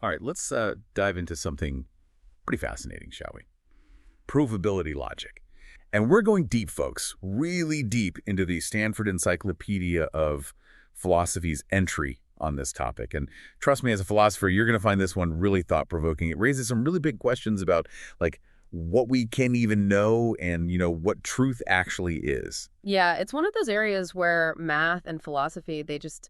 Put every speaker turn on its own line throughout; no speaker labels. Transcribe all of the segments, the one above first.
All right, let's dive into something pretty fascinating, shall we? Provability logic. And we're going deep, folks, really deep into the Stanford Encyclopedia of Philosophy's entry on this topic. And trust me, as a philosopher, you're going to find this one really thought-provoking. It raises some really big questions about, like, what we can even know and, what truth actually is.
Yeah, it's one of those areas where math and philosophy, they just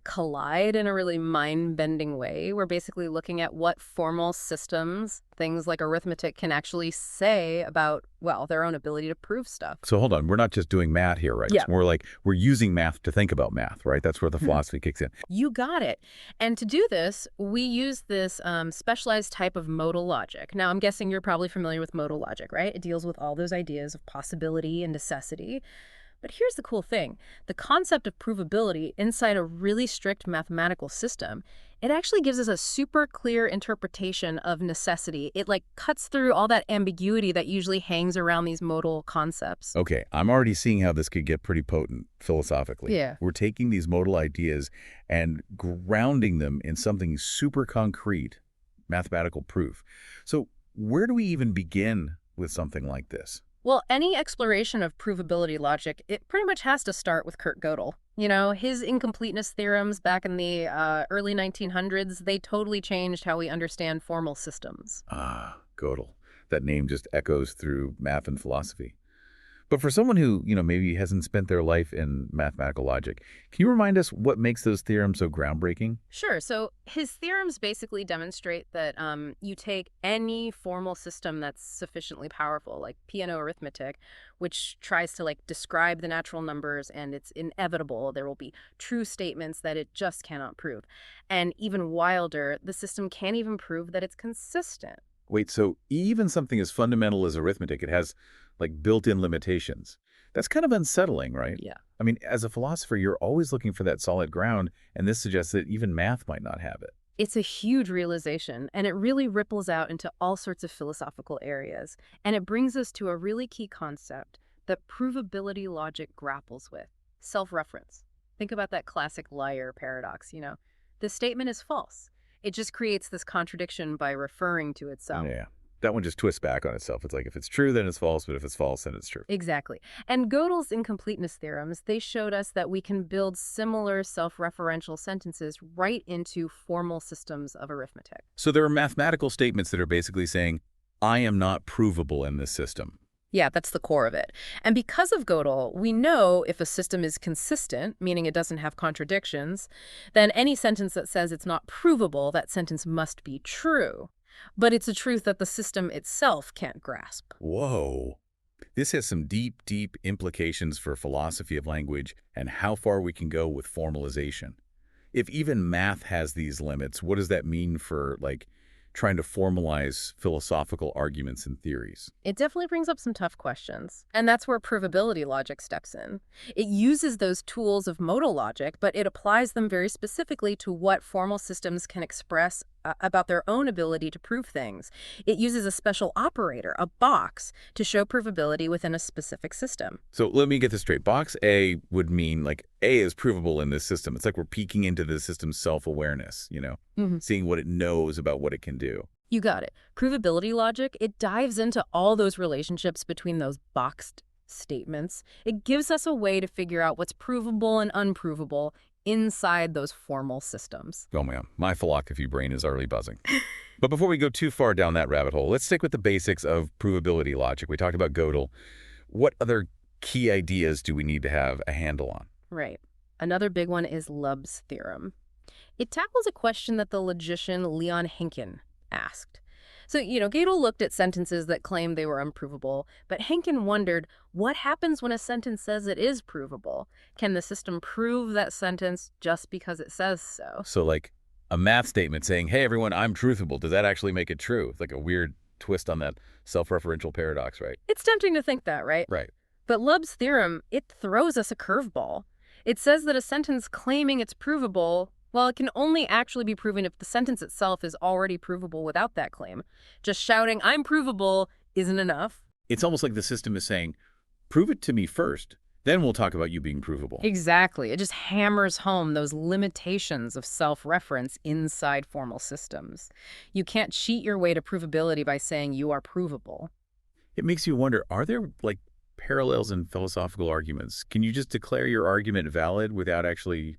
collide in a really mind-bending way. We're basically looking at what formal systems, things like arithmetic, can actually say about, well, their own ability to prove stuff.
So hold on, we're not just doing math here, right?
Yeah.
It's more like we're using math to think about math, right? That's where the philosophy kicks in.
You got it. And to do this, we use this specialized type of modal logic. Now, I'm guessing you're probably familiar with modal logic, right? It deals with all those ideas of possibility and necessity. But here's the cool thing. The concept of provability inside a really strict mathematical system, it actually gives us a super clear interpretation of necessity. It cuts through all that ambiguity that usually hangs around these modal concepts.
Okay, I'm already seeing how this could get pretty potent philosophically.
Yeah.
We're taking these modal ideas and grounding them in something super concrete, mathematical proof. So where do we even begin with something like this?
Well, any exploration of provability logic, it pretty much has to start with Kurt Gödel. His incompleteness theorems back in the early 1900s, they totally changed how we understand formal systems.
Ah, Gödel. That name just echoes through math and philosophy. But for someone who, maybe hasn't spent their life in mathematical logic, can you remind us what makes those theorems so groundbreaking?
Sure. So his theorems basically demonstrate that you take any formal system that's sufficiently powerful, like Peano arithmetic, which tries to describe the natural numbers, and it's inevitable. There will be true statements that it just cannot prove. And even wilder, the system can't even prove that it's consistent.
Wait, so even something as fundamental as arithmetic, it has built-in limitations. That's kind of unsettling, right?
Yeah.
I mean, as a philosopher, you're always looking for that solid ground, and this suggests that even math might not have it.
It's a huge realization, and it really ripples out into all sorts of philosophical areas. And it brings us to a really key concept that provability logic grapples with: self-reference. Think about that classic liar paradox, The statement is false. It just creates this contradiction by referring to itself.
Yeah. That one just twists back on itself. It's like if it's true, then it's false, but if it's false, then it's true.
Exactly. And Gödel's incompleteness theorems, they showed us that we can build similar self-referential sentences right into formal systems of arithmetic.
So there are mathematical statements that are basically saying, I am not provable in this system.
Yeah, that's the core of it. And because of Gödel, we know if a system is consistent, meaning it doesn't have contradictions, then any sentence that says it's not provable, that sentence must be true. But it's a truth that the system itself can't grasp.
Whoa. This has some deep, deep implications for philosophy of language and how far we can go with formalization. If even math has these limits, what does that mean for, trying to formalize philosophical arguments and theories?
It definitely brings up some tough questions. And that's where provability logic steps in. It uses those tools of modal logic, but it applies them very specifically to what formal systems can express about their own ability to prove things. It uses a special operator, a box, to show provability within a specific system.
So let me get this straight. Box A would mean, A is provable in this system. It's like we're peeking into the system's self-awareness, seeing what it knows about what it can do.
You got it. Provability logic, it dives into all those relationships between those boxed statements. It gives us a way to figure out what's provable and unprovable inside those formal systems.
Oh man, my philosophy brain is already buzzing. But before we go too far down that rabbit hole, let's stick with the basics of provability logic. We talked about Gödel. What other key ideas do we need to have a handle on?
Right. Another big one is Lubb's theorem. It tackles a question that the logician Leon Henkin asked. So, Gödel looked at sentences that claimed they were unprovable, but Henkin wondered, what happens when a sentence says it is provable? Can the system prove that sentence just because it says so?
So a math statement saying, hey, everyone, I'm truthable. Does that actually make it true? It's like a weird twist on that self-referential paradox, right?
It's tempting to think that, right?
Right.
But Lubb's theorem, it throws us a curveball. It says that a sentence claiming it's provable, well, it can only actually be proven if the sentence itself is already provable without that claim. Just shouting, I'm provable, isn't enough.
It's almost like the system is saying, prove it to me first, Then we'll talk about you being provable.
Exactly. It just hammers home those limitations of self-reference inside formal systems. You can't cheat your way to provability by saying you are provable.
It makes you wonder, are there, like, parallels in philosophical arguments? Can you just declare your argument valid without actually,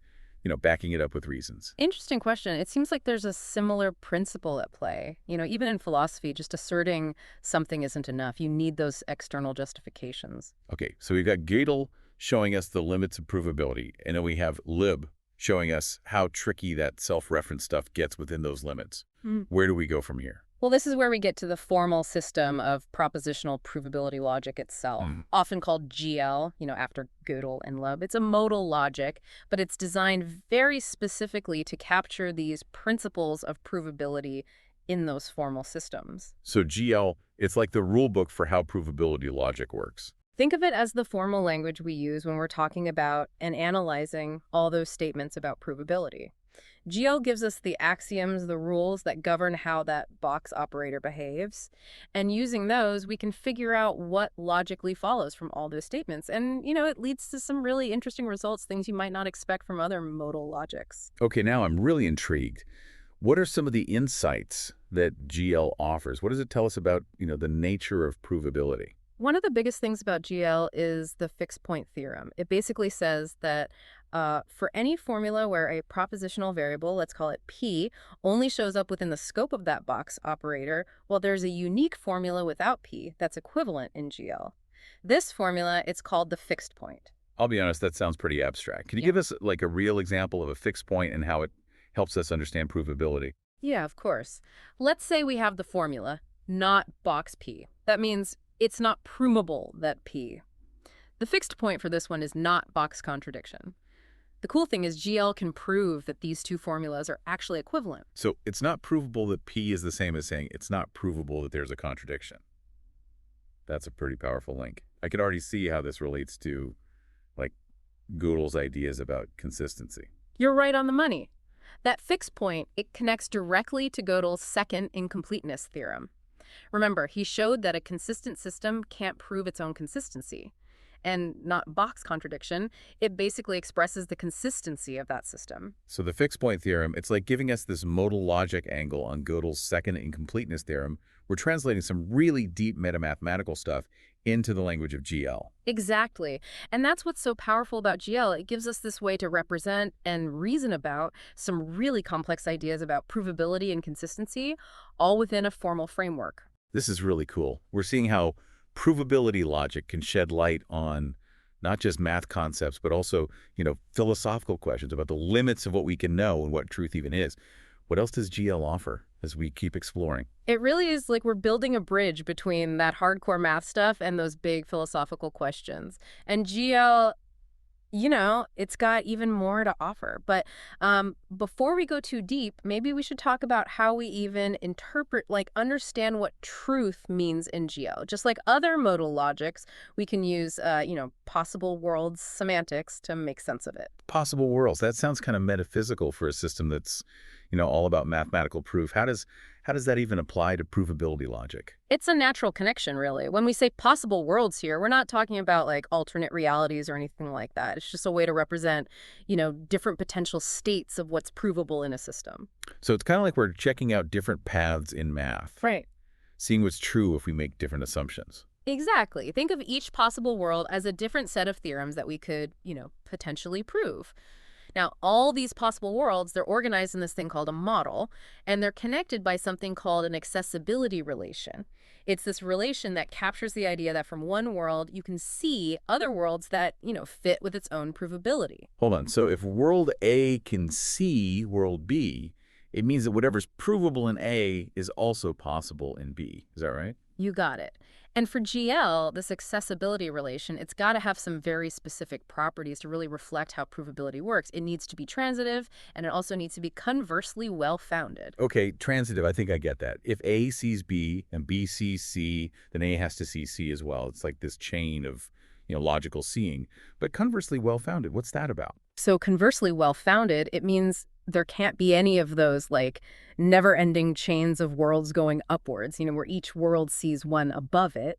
backing it up with reasons?
Interesting question. It seems like there's a similar principle at play. Even in philosophy, just asserting something isn't enough. You need those external justifications.
Okay, so we've got Gödel showing us the limits of provability, and then we have Lib showing us how tricky that self-reference stuff gets within those limits. Where do we go from here?
Well, this is where we get to the formal system of propositional provability logic itself, often called GL, after Gödel and Lub. It's a modal logic, but it's designed very specifically to capture these principles of provability in those formal systems.
So GL, it's like the rule book for how provability logic works.
Think of it as the formal language we use when we're talking about and analyzing all those statements about provability. GL gives us the axioms, the rules that govern how that box operator behaves. And using those, we can figure out what logically follows from all those statements. And, it leads to some really interesting results, things you might not expect from other modal logics.
Okay, now I'm really intrigued. What are some of the insights that GL offers? What does it tell us about, the nature of provability?
One of the biggest things about GL is the fixed point theorem. It basically says that for any formula where a propositional variable, let's call it P, only shows up within the scope of that box operator, well, there's a unique formula without P that's equivalent in GL. This formula, it's called the fixed point.
I'll be honest, that sounds pretty abstract. Can you give us like a real example of a fixed point and how it helps us understand provability?
Yeah, of course. Let's say we have the formula, not box P. That means it's not provable that P. The fixed point for this one is not box contradiction. The cool thing is GL can prove that these two formulas are actually equivalent.
So it's not provable that P is the same as saying it's not provable that there's a contradiction. That's a pretty powerful link. I can already see how this relates to, like, Gödel's ideas about consistency.
You're right on the money. That fixed point, it connects directly to Gödel's second incompleteness theorem. Remember, he showed that a consistent system can't prove its own consistency. And not box contradiction, it basically expresses the consistency of that system.
So the fixed point theorem, it's like giving us this modal logic angle on Gödel's second incompleteness theorem. We're translating some really deep metamathematical stuff into the language of GL.
Exactly. And that's what's so powerful about GL. It gives us this way to represent and reason about some really complex ideas about provability and consistency, all within a formal framework.
This is really cool. We're seeing how provability logic can shed light on not just math concepts, but also, philosophical questions about the limits of what we can know and what truth even is. What else does GL offer as we keep exploring?
It really is like we're building a bridge between that hardcore math stuff and those big philosophical questions. And GL, it's got even more to offer. But before we go too deep, maybe we should talk about how we even understand what truth means in GL. Just like other modal logics, we can use, possible worlds semantics to make sense of it.
Possible worlds. That sounds kind of metaphysical for a system that's, all about mathematical proof. How does that even apply to provability logic?
It's a natural connection, really. When we say possible worlds here, we're not talking about like alternate realities or anything like that. It's just a way to represent, different potential states of what's provable in a system.
So it's kind of like we're checking out different paths in math.
Right.
Seeing what's true if we make different assumptions.
Exactly. Think of each possible world as a different set of theorems that we could, potentially prove. Now, all these possible worlds, they're organized in this thing called a model, and they're connected by something called an accessibility relation. It's this relation that captures the idea that from one world, you can see other worlds that, fit with its own provability.
Hold on. So if world A can see world B, it means that whatever's provable in A is also possible in B. Is that right?
You got it. And for GL, this accessibility relation, it's got to have some very specific properties to really reflect how provability works. It needs to be transitive, and it also needs to be conversely well-founded.
Okay, transitive, I think I get that. If A sees B and B sees C, then A has to see C as well. It's like this chain of, logical seeing. But conversely well-founded, what's that about?
So conversely well-founded, it means there can't be any of those never-ending chains of worlds going upwards, where each world sees one above it.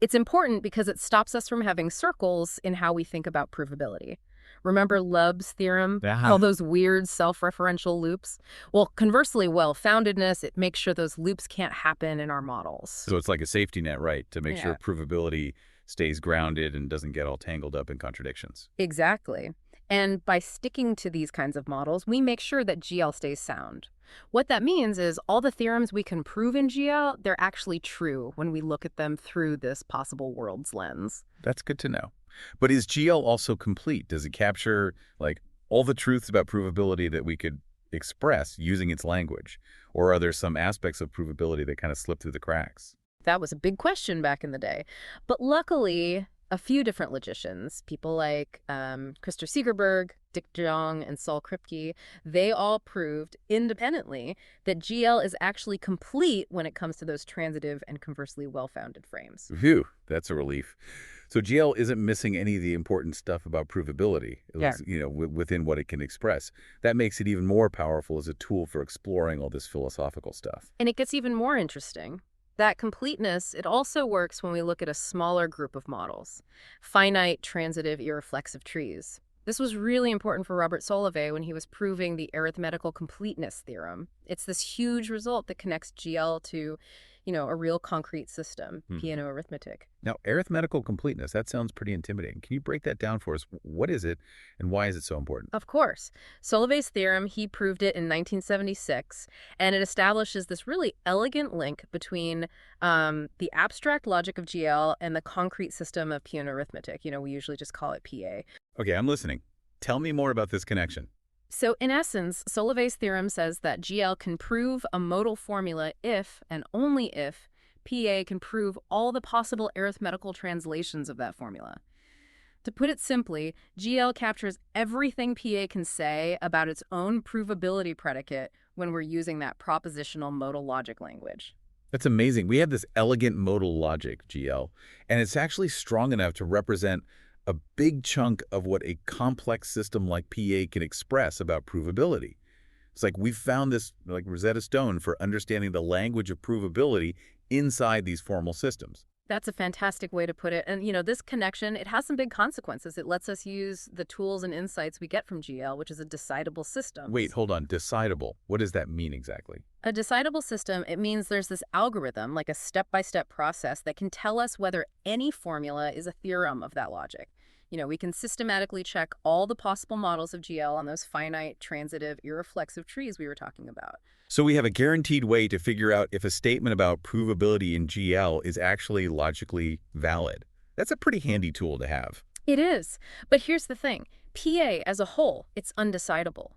It's important because it stops us from having circles in how we think about provability. Remember Love's theorem?
Yeah.
All those weird self-referential loops? Well, conversely, well-foundedness, it makes sure those loops can't happen in our models.
So it's like a safety net, right, to make sure
Yeah,
provability stays grounded and doesn't get all tangled up in contradictions.
exactly. And by sticking to these kinds of models, we make sure that GL stays sound. What that means is all the theorems we can prove in GL, they're actually true when we look at them through this possible worlds lens.
That's good to know. But is GL also complete? Does it capture, like, all the truths about provability that we could express using its language? Or are there some aspects of provability that kind of slip through the cracks?
That was a big question back in the day. But luckily, a few different logicians, people like Christer Segerberg, Dick Jong, and Saul Kripke, they all proved independently that GL is actually complete when it comes to those transitive and conversely well-founded frames.
Phew, that's a relief. So GL isn't missing any of the important stuff about provability,
Yeah.
within what it can express. That makes it even more powerful as a tool for exploring all this philosophical stuff.
And it gets even more interesting. That completeness, it also works when we look at a smaller group of models, finite, transitive, irreflexive trees. This was really important for Robert Solovay when he was proving the arithmetical completeness theorem. It's this huge result that connects GL to, a real concrete system, piano arithmetic.
Now, arithmetical completeness, that sounds pretty intimidating. Can you break that down for us? What is it, and why is it so important?
Of course. Solovay's theorem, he proved it in 1976, and it establishes this really elegant link between the abstract logic of GL and the concrete system of piano arithmetic. We usually just call it PA.
Okay, I'm listening. Tell me more about this connection.
So in essence, Solovay's theorem says that GL can prove a modal formula if and only if PA can prove all the possible arithmetical translations of that formula. To put it simply, GL captures everything PA can say about its own provability predicate when we're using that propositional modal logic language.
That's amazing. We have this elegant modal logic, GL, and it's actually strong enough to represent a big chunk of what a complex system like PA can express about provability. It's like we've found this like Rosetta Stone for understanding the language of provability inside these formal systems.
That's a fantastic way to put it. And, this connection, it has some big consequences. It lets us use the tools and insights we get from GL, which is a decidable system.
Wait, hold on. Decidable. What does that mean exactly?
A decidable system, it means there's this algorithm, like a step-by-step process that can tell us whether any formula is a theorem of that logic. We can systematically check all the possible models of GL on those finite, transitive, irreflexive trees we were talking about.
So we have a guaranteed way to figure out if a statement about provability in GL is actually logically valid. That's a pretty handy tool to have.
It is. But here's the thing. PA as a whole, it's undecidable.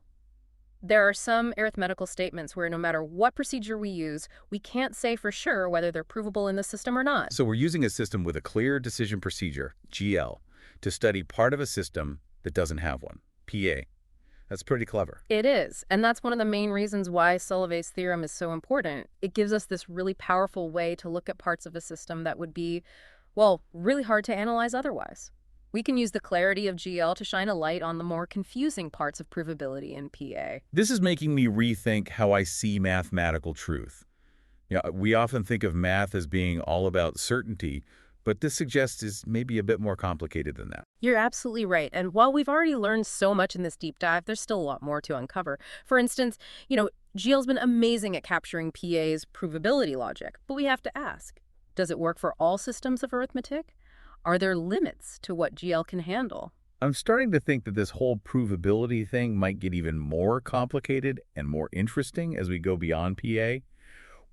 There are some arithmetical statements where no matter what procedure we use, we can't say for sure whether they're provable in the system or not.
So we're using a system with a clear decision procedure, GL, to study part of a system that doesn't have one, PA. That's pretty clever.
It is, and that's one of the main reasons why Solovay's theorem is so important. It gives us this really powerful way to look at parts of a system that would be, well, really hard to analyze otherwise. We can use the clarity of GL to shine a light on the more confusing parts of provability in PA.
This is making me rethink how I see mathematical truth. We often think of math as being all about certainty, but this suggests is maybe a bit more complicated than that.
You're absolutely right. And while we've already learned so much in this deep dive, there's still a lot more to uncover. For instance, GL's been amazing at capturing PA's provability logic, but we have to ask, does it work for all systems of arithmetic? Are there limits to what GL can handle?
I'm starting to think that this whole provability thing might get even more complicated and more interesting as we go beyond PA.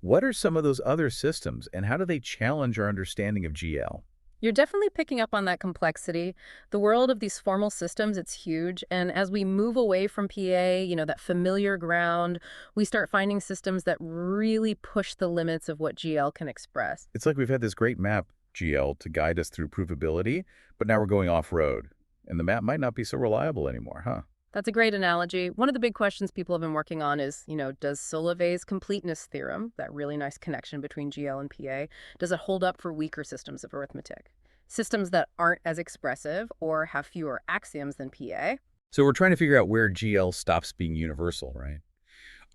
What are some of those other systems, and how do they challenge our understanding of GL?
You're definitely picking up on that complexity. The world of these formal systems, it's huge. And as we move away from PA, that familiar ground, we start finding systems that really push the limits of what GL can express.
It's like we've had this great map, GL, to guide us through provability, but now we're going off-road, and the map might not be so reliable anymore, huh?
That's a great analogy. One of the big questions people have been working on is, does Solovay's completeness theorem, that really nice connection between GL and PA, does it hold up for weaker systems of arithmetic? Systems that aren't as expressive or have fewer axioms than PA?
So we're trying to figure out where GL stops being universal, right?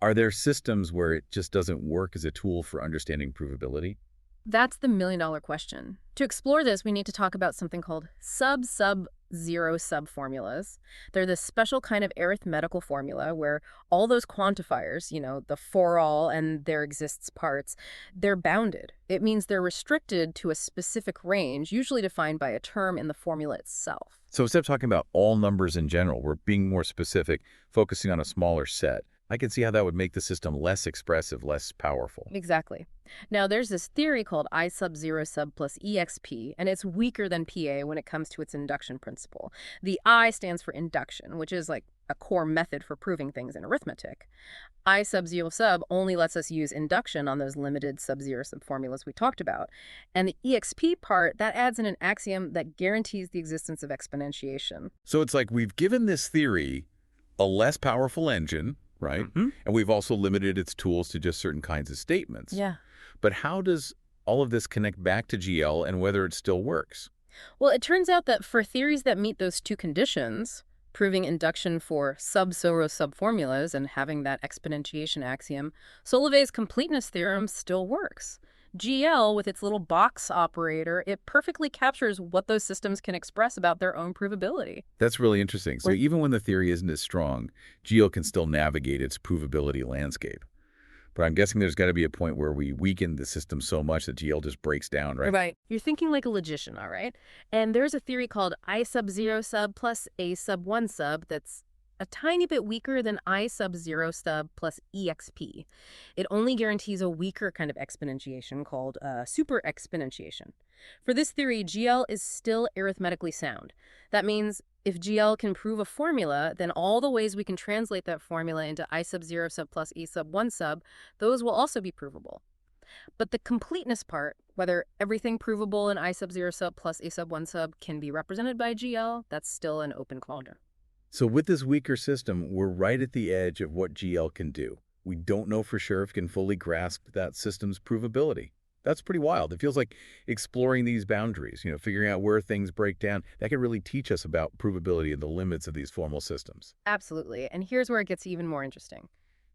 Are there systems where it just doesn't work as a tool for understanding provability?
That's the million-dollar question. To explore this, we need to talk about something called sub-sub-zero subformulas. They're this special kind of arithmetical formula where all those quantifiers, the for all and there exists parts, they're bounded. It means they're restricted to a specific range, usually defined by a term in the formula itself.
So instead of talking about all numbers in general, we're being more specific, focusing on a smaller set. I can see how that would make the system less expressive, less powerful.
Exactly. Now, there's this theory called I sub 0 sub plus exp, and it's weaker than PA when it comes to its induction principle. The I stands for induction, which is like a core method for proving things in arithmetic. I sub 0 sub only lets us use induction on those limited sub-zero sub formulas we talked about. And the exp part, that adds in an axiom that guarantees the existence of exponentiation.
So it's like we've given this theory a less powerful engine, right?
Mm-hmm.
And we've also limited its tools to just certain kinds of statements.
Yeah.
But how does all of this connect back to GL and whether it still works?
Well, it turns out that for theories that meet those two conditions, proving induction for sub-zero subformulas and having that exponentiation axiom, Solovey's completeness theorem still works. GL, with its little box operator, it perfectly captures what those systems can express about their own provability.
That's really interesting. So
We're-
even when the theory isn't as strong, GL can still navigate its provability landscape. But I'm guessing there's got to be a point where we weaken the system so much that GL just breaks down, right?
Right. You're thinking like a logician, all right? And there's a theory called I sub 0 sub plus A sub 1 sub that's a tiny bit weaker than I sub 0 sub plus exp. It only guarantees a weaker kind of exponentiation called super exponentiation. For this theory, GL is still arithmetically sound. That means if GL can prove a formula, then all the ways we can translate that formula into I sub 0 sub plus A sub 1 sub, those will also be provable. But the completeness part, whether everything provable in I sub 0 sub plus A sub 1 sub can be represented by GL, that's still an open quandary.
So with this weaker system, we're right at the edge of what GL can do. We don't know for sure if it can fully grasp that system's provability. That's pretty wild. It feels like exploring these boundaries, figuring out where things break down. That could really teach us about provability and the limits of these formal systems.
Absolutely. And here's where it gets even more interesting.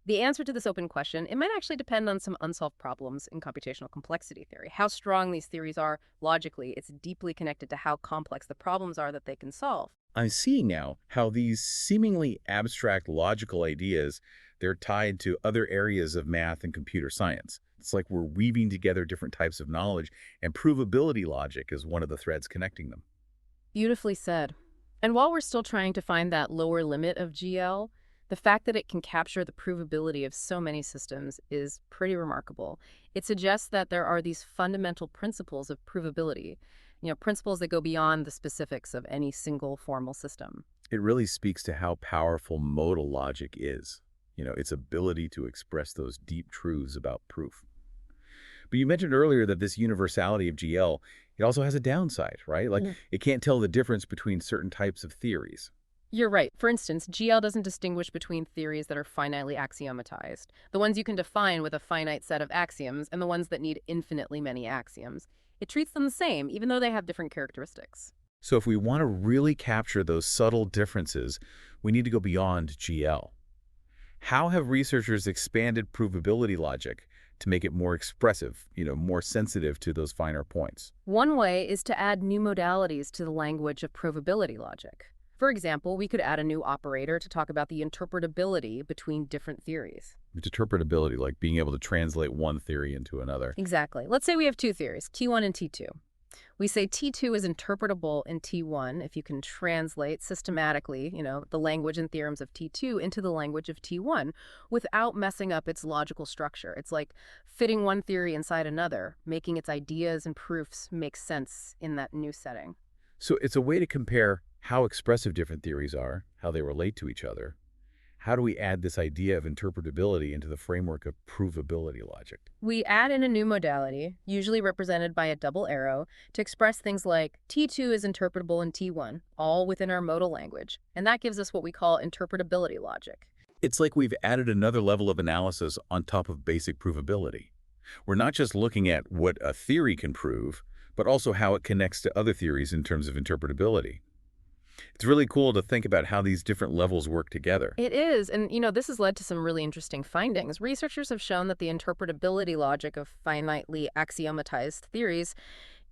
The answer to this open question, it might actually depend on some unsolved problems in computational complexity theory. How strong these theories are logically, it's deeply connected to how complex the problems are that they can solve.
I'm seeing now how these seemingly abstract logical ideas, they're tied to other areas of math and computer science. It's like we're weaving together different types of knowledge, and provability logic is one of the threads connecting them.
Beautifully said. And while we're still trying to find that lower limit of GL, the fact that it can capture the provability of so many systems is pretty remarkable. It suggests that there are these fundamental principles of provability, principles that go beyond the specifics of any single formal system.
It really speaks to how powerful modal logic is, its ability to express those deep truths about proof. But you mentioned earlier that this universality of GL, it also has a downside, right? Like, it can't tell the difference between certain types of theories.
You're right. For instance, GL doesn't distinguish between theories that are finitely axiomatized, the ones you can define with a finite set of axioms, and the ones that need infinitely many axioms. It treats them the same, even though they have different characteristics.
So if we want to really capture those subtle differences, we need to go beyond GL. How have researchers expanded provability logic to make it more expressive, more sensitive to those finer points?
One way is to add new modalities to the language of provability logic. For example, we could add a new operator to talk about the interpretability between different theories.
Interpretability, like being able to translate one theory into another.
Exactly. Let's say we have two theories, T1 and T2. We say T2 is interpretable in T1 if you can translate systematically, the language and theorems of T2 into the language of T1 without messing up its logical structure. It's like fitting one theory inside another, making its ideas and proofs make sense in that new setting.
So it's a way to compare how expressive different theories are, how they relate to each other. How do we add this idea of interpretability into the framework of provability logic?
We add in a new modality, usually represented by a double arrow, to express things like T2 is interpretable in T1, all within our modal language. And that gives us what we call interpretability logic.
It's like we've added another level of analysis on top of basic provability. We're not just looking at what a theory can prove, but also how it connects to other theories in terms of interpretability. It's really cool to think about how these different levels work together.
It is, and this has led to some really interesting findings. Researchers have shown that the interpretability logic of finitely axiomatized theories,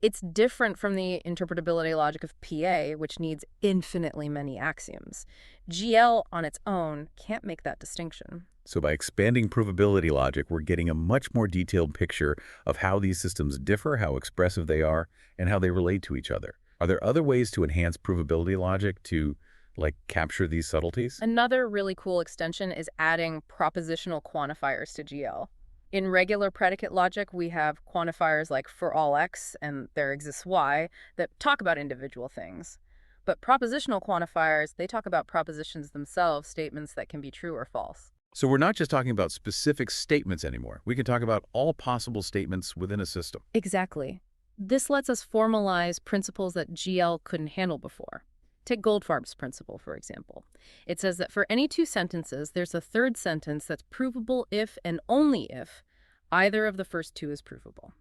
it's different from the interpretability logic of PA, which needs infinitely many axioms. GL on its own can't make that distinction.
So by expanding provability logic, we're getting a much more detailed picture of how these systems differ, how expressive they are, and how they relate to each other. Are there other ways to enhance provability logic to, like, capture these subtleties?
Another really cool extension is adding propositional quantifiers to GL. In regular predicate logic, we have quantifiers like for all x and there exists y that talk about individual things. But propositional quantifiers, they talk about propositions themselves, statements that can be true or false.
So we're not just talking about specific statements anymore. We can talk about all possible statements within a system.
Exactly. This lets us formalize principles that GL couldn't handle before. Take Goldfarb's principle, for example. It says that for any two sentences, there's a third sentence that's provable if and only if either of the first two is provable.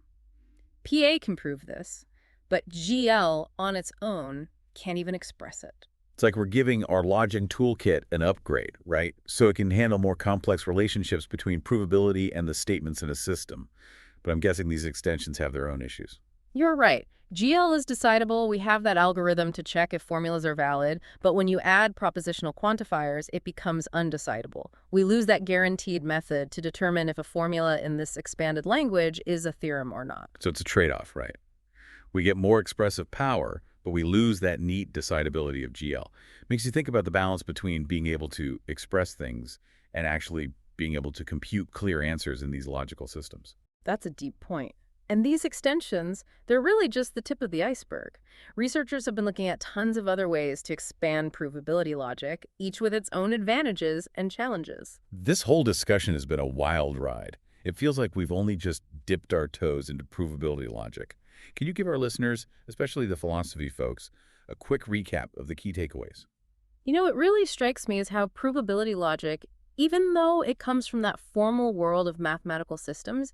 PA can prove this, but GL on its own can't even express it.
It's like we're giving our logic toolkit an upgrade, right? So it can handle more complex relationships between provability and the statements in a system. But I'm guessing these extensions have their own issues.
You're right. GL is decidable. We have that algorithm to check if formulas are valid. But when you add propositional quantifiers, it becomes undecidable. We lose that guaranteed method to determine if a formula in this expanded language is a theorem or not.
So it's a trade-off, right? We get more expressive power, but we lose that neat decidability of GL. Makes you think about the balance between being able to express things and actually being able to compute clear answers in these logical systems.
That's a deep point. And these extensions, they're really just the tip of the iceberg. Researchers have been looking at tons of other ways to expand provability logic, each with its own advantages and challenges.
This whole discussion has been a wild ride. It feels like we've only just dipped our toes into provability logic. Can you give our listeners, especially the philosophy folks, a quick recap of the key takeaways?
It really strikes me as how provability logic, even though it comes from that formal world of mathematical systems,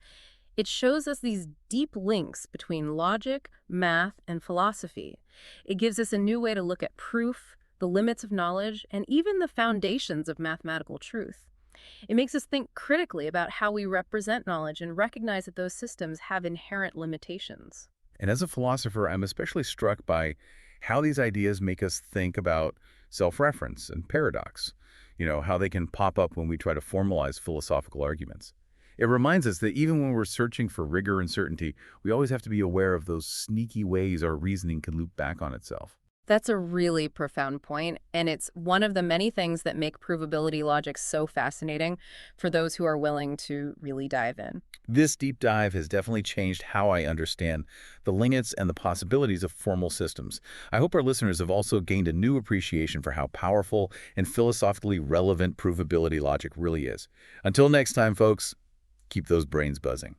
it shows us these deep links between logic, math, and philosophy. It gives us a new way to look at proof, the limits of knowledge, and even the foundations of mathematical truth. It makes us think critically about how we represent knowledge and recognize that those systems have inherent limitations.
And as a philosopher, I'm especially struck by how these ideas make us think about self-reference and paradox, how they can pop up when we try to formalize philosophical arguments. It reminds us that even when we're searching for rigor and certainty, we always have to be aware of those sneaky ways our reasoning can loop back on itself.
That's a really profound point, and it's one of the many things that make provability logic so fascinating for those who are willing to really dive in.
This deep dive has definitely changed how I understand the limits and the possibilities of formal systems. I hope our listeners have also gained a new appreciation for how powerful and philosophically relevant provability logic really is. Until next time, folks, keep those brains buzzing.